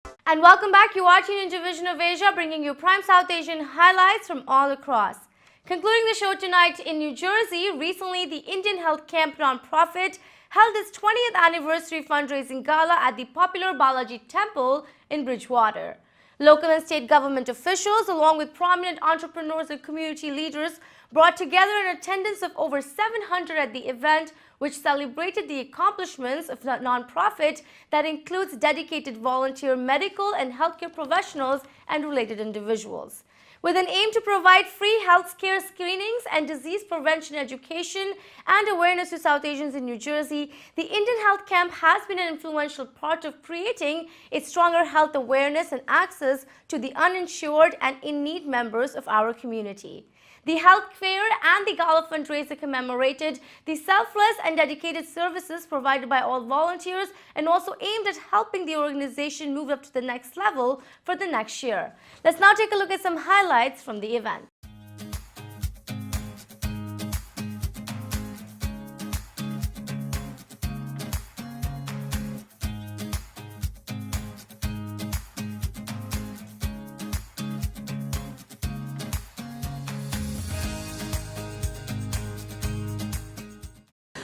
And welcome back. You're watching in Division of Asia, bringing you prime South Asian highlights from all across. Concluding the show tonight in New Jersey, recently the Indian Health Camp nonprofit held its 20th anniversary fundraising gala at the popular Balaji temple in Bridgewater. Local and state government officials, along with prominent entrepreneurs and community leaders, brought together an attendance of over 700 at the event, which celebrated the accomplishments of the nonprofit that includes dedicated volunteer medical and healthcare professionals and related individuals. With an aim to provide free health care screenings and disease prevention education and awareness to South Asians in New Jersey, the Indian Health Camp has been an influential part of creating a stronger health awareness and access to the uninsured and in-need members of our community. The health fair and the Gala fundraiser commemorated the selfless and dedicated services provided by all volunteers and also aimed at helping the organization move up to the next level for the next year. Let's now take a look at some highlights from the event.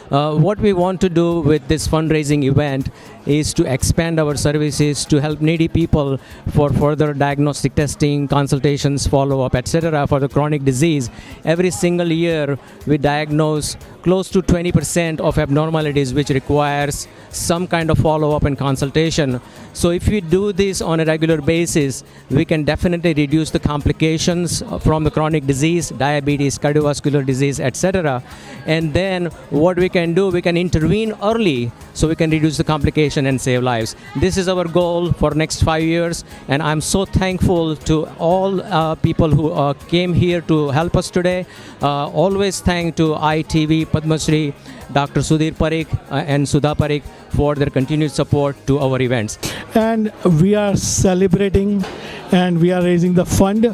What we want to do with this fundraising event is to expand our services to help needy people for further diagnostic testing, consultations, follow-up, etc. for the chronic disease. Every single year we diagnose close to 20% of abnormalities which requires some kind of follow-up and consultation. So if we do this on a regular basis, we can definitely reduce the complications from the chronic disease, diabetes, cardiovascular disease, etc. And then what we can do, we can intervene early so we can reduce the complication and save lives. This is our goal for next 5 years, and I'm so thankful to all people who came here to help us today. Always thank to ITV, Padma Shri, Dr. Sudhir Parikh and Sudha Parikh for their continued support to our events. And we are celebrating and we are raising the fund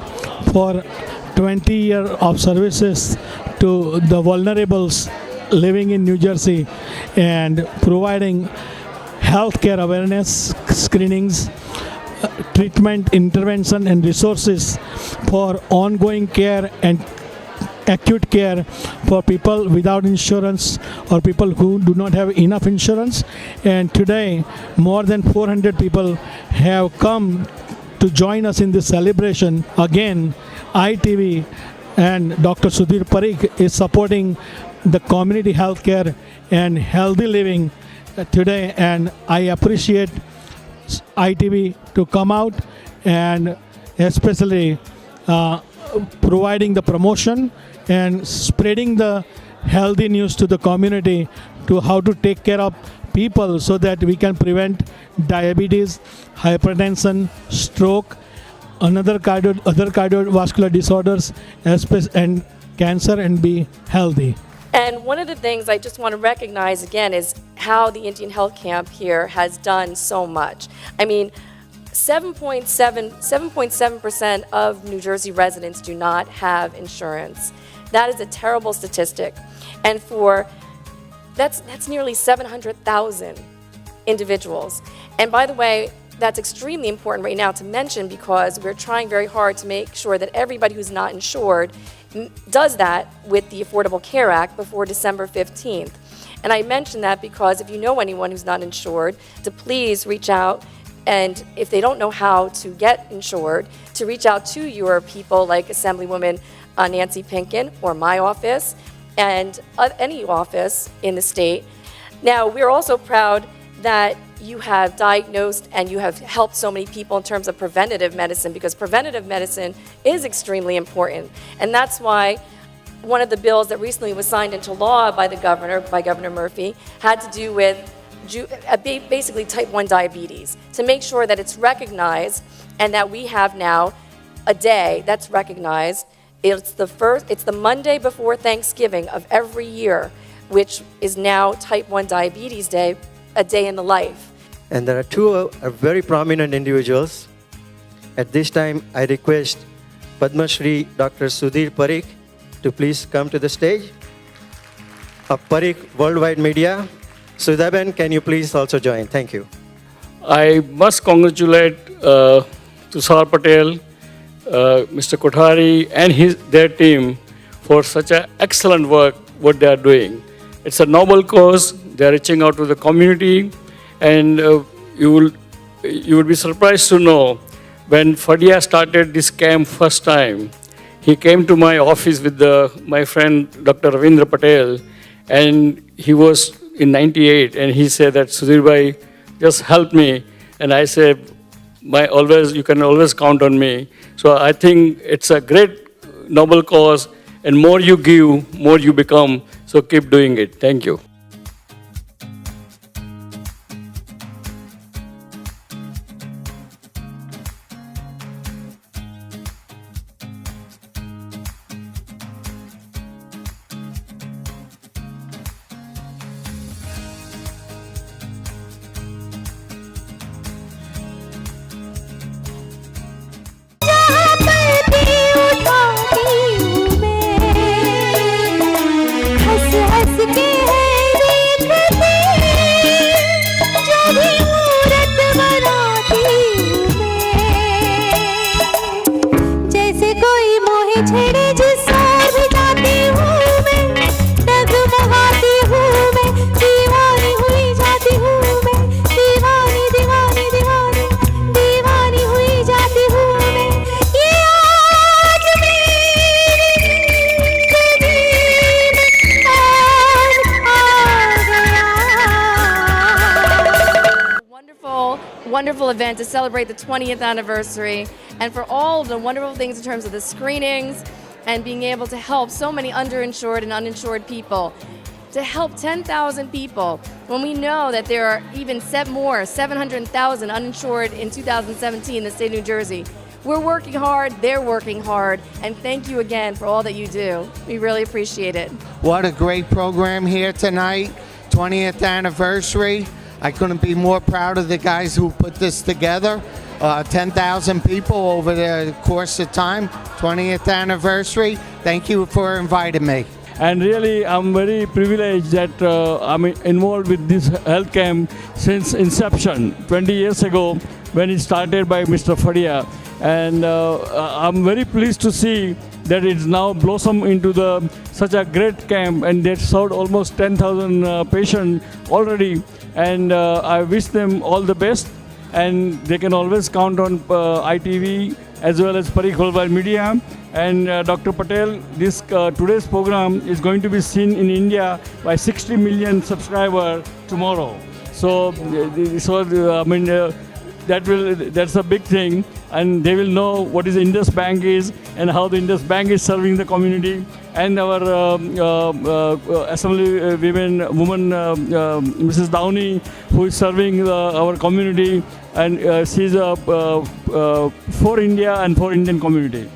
for 20 years of services to the vulnerables living in New Jersey and providing healthcare awareness, screenings, treatment, intervention and resources for ongoing care and acute care for people without insurance or people who do not have enough insurance. And today more than 400 people have come to join us in this celebration. Again, ITV and Dr. Sudhir Parikh is supporting the community healthcare and healthy living today, and I appreciate ITV to come out and especially providing the promotion and spreading the healthy news to the community to how to take care of people so that we can prevent diabetes, hypertension, stroke, other cardiovascular disorders and cancer, and be healthy. And one of the things I just want to recognize again is how the Indian Health Camp here has done so much. I mean, 7.7% of New Jersey residents do not have insurance. That is a terrible statistic. And that's nearly 700,000 individuals. And by the way, that's extremely important right now to mention because we're trying very hard to make sure that everybody who's not insured does that with the Affordable Care Act before December 15th. And I mention that because if you know anyone who's not insured, to please reach out, and if they don't know how to get insured, to reach out to your people like Assemblywoman Nancy Pinkin or my office and any office in the state. Now, we're also proud that you have diagnosed and you have helped so many people in terms of preventative medicine, because preventative medicine is extremely important. And that's why one of the bills that recently was signed into law by Governor Murphy, had to do with basically type 1 diabetes, to make sure that it's recognized and that we have now a day that's recognized. It's the Monday before Thanksgiving of every year, which is now type 1 diabetes day, a day in the life. And there are two very prominent individuals. At this time, I request Padma Shri Dr. Sudhir Parikh to please come to the stage. Of Parikh Worldwide Media. Sudhaben, can you please also join? Thank you. I must congratulate Tushar Patel, Mr. Kothari, and their team for such an excellent work what they are doing. It's a noble cause. They are reaching out to the community, and you will be surprised to know when Fadia started this camp first time. He came to my office with my friend Dr. Ravindra Patel, and he was in '98, and he said that Sudhir bhai, just help me. And I said, you can always count on me. So I think it's a great noble cause, and more you give, more you become. So keep doing it. Thank you. Wonderful event to celebrate the 20th anniversary, and for all of the wonderful things in terms of the screenings and being able to help so many underinsured and uninsured people, to help 10,000 people when we know that there are even 700,000 uninsured in 2017 in the state of New Jersey. We're working hard, they're working hard, and thank you again for all that you do. We really appreciate it. What a great program here tonight, 20th anniversary. I couldn't be more proud of the guys who put this together. 10,000 people over the course of time, 20th anniversary. Thank you for inviting me. And really, I'm very privileged that I'm involved with this health camp since inception, 20 years ago, when it started by Mr. Fadia. And I'm very pleased to see that it's now blossomed into such a great camp, and they served almost 10,000 patients already. And I wish them all the best, and they can always count on ITV as well as Parikh Holwar Media. And Dr. Patel, today's program is going to be seen in India by 60 million subscribers tomorrow. So that's a big thing, and they will know what is Indus Bank is and how the Indus Bank is serving the community. And our Assembly woman, Mrs. Downey, who is serving our community, and she's for India and for Indian community.